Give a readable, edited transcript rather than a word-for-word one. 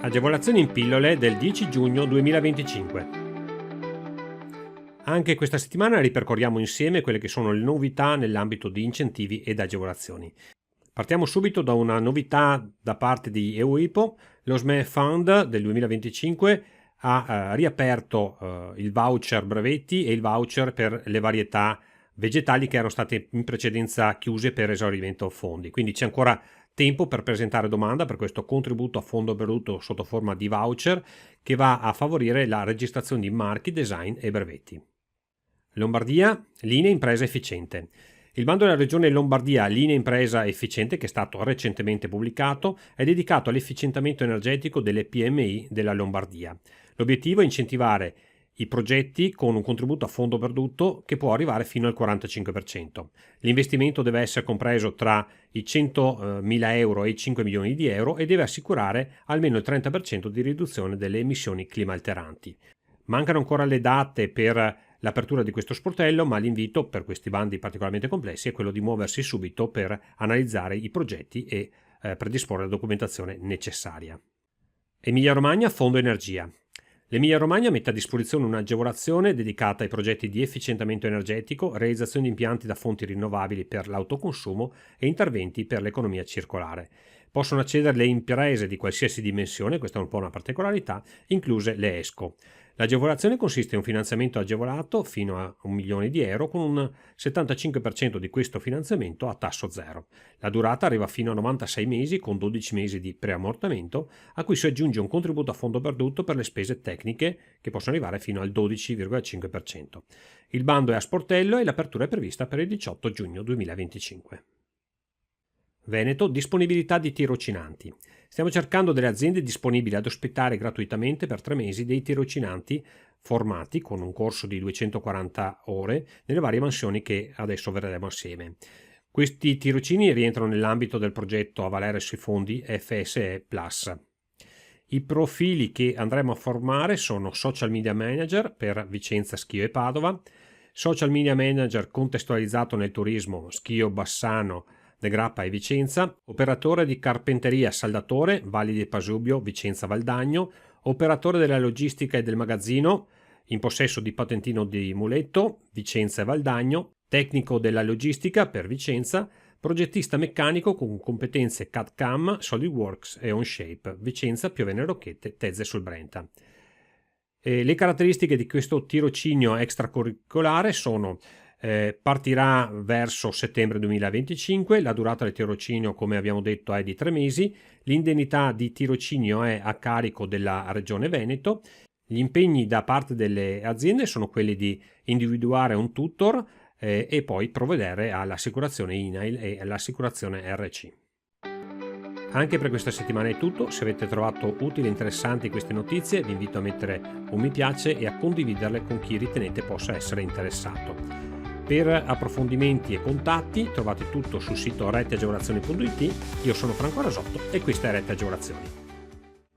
Agevolazioni in pillole del 10 giugno 2025. Anche questa settimana ripercorriamo insieme quelle che sono le novità nell'ambito di incentivi ed agevolazioni. Partiamo subito da una novità da parte di EUIPO. Lo SME Fund del 2025 ha riaperto il voucher brevetti e il voucher per le varietà vegetali che erano state in precedenza chiuse per esaurimento fondi. Quindi c'è ancora tempo per presentare domanda per questo contributo a fondo perduto sotto forma di voucher che va a favorire la registrazione di marchi, design e brevetti. Lombardia, linea impresa efficiente. Il bando della regione Lombardia Linea Impresa Efficiente, che è stato recentemente pubblicato, è dedicato all'efficientamento energetico delle PMI della Lombardia. L'obiettivo è incentivare i progetti con un contributo a fondo perduto che può arrivare fino al 45%. L'investimento deve essere compreso tra i 100.000 euro e i 5 milioni di euro e deve assicurare almeno il 30% di riduzione delle emissioni climalteranti. Mancano ancora le date per l'apertura di questo sportello, ma l'invito per questi bandi particolarmente complessi è quello di muoversi subito per analizzare i progetti e predisporre la documentazione necessaria. Emilia Romagna, Fondo Energia. L'Emilia Romagna mette a disposizione un'agevolazione dedicata ai progetti di efficientamento energetico, realizzazione di impianti da fonti rinnovabili per l'autoconsumo e interventi per l'economia circolare. Possono accedere le imprese di qualsiasi dimensione, questa è un po' una particolarità, incluse le ESCO. L'agevolazione consiste in un finanziamento agevolato fino a 1 milione di euro con un 75% di questo finanziamento a tasso zero. La durata arriva fino a 96 mesi con 12 mesi di preammortamento, a cui si aggiunge un contributo a fondo perduto per le spese tecniche che possono arrivare fino al 12,5%. Il bando è a sportello e l'apertura è prevista per il 18 giugno 2025. Veneto, disponibilità di tirocinanti. Stiamo cercando delle aziende disponibili ad ospitare gratuitamente per 3 mesi dei tirocinanti formati con un corso di 240 ore nelle varie mansioni che adesso vedremo assieme. Questi tirocini rientrano nell'ambito del progetto a valere sui fondi FSE+. I profili che andremo a formare sono Social Media Manager per Vicenza, Schio e Padova, Social Media Manager contestualizzato nel turismo Schio, Bassano, De Grappa e Vicenza, operatore di carpenteria saldatore, Valli di Pasubio, Vicenza Valdagno, operatore della logistica e del magazzino, in possesso di patentino di muletto, Vicenza e Valdagno, tecnico della logistica per Vicenza, progettista meccanico con competenze CAD/CAM, SolidWorks e OnShape, Vicenza, Piovene Rocchette, Tezze sul Brenta. Le caratteristiche di questo tirocinio extracurricolare sono partirà verso settembre 2025, la durata del tirocinio come abbiamo detto è di 3 mesi, l'indennità di tirocinio è a carico della Regione Veneto, gli impegni da parte delle aziende sono quelli di individuare un tutor e poi provvedere all'assicurazione INAIL e all'assicurazione RC. Anche per questa settimana è tutto, se avete trovato utili e interessanti queste notizie vi invito a mettere un mi piace e a condividerle con chi ritenete possa essere interessato. Per approfondimenti e contatti trovate tutto sul sito retteagevolazioni.it. Io sono Franco Rasotto e questa è Rette Agevolazioni.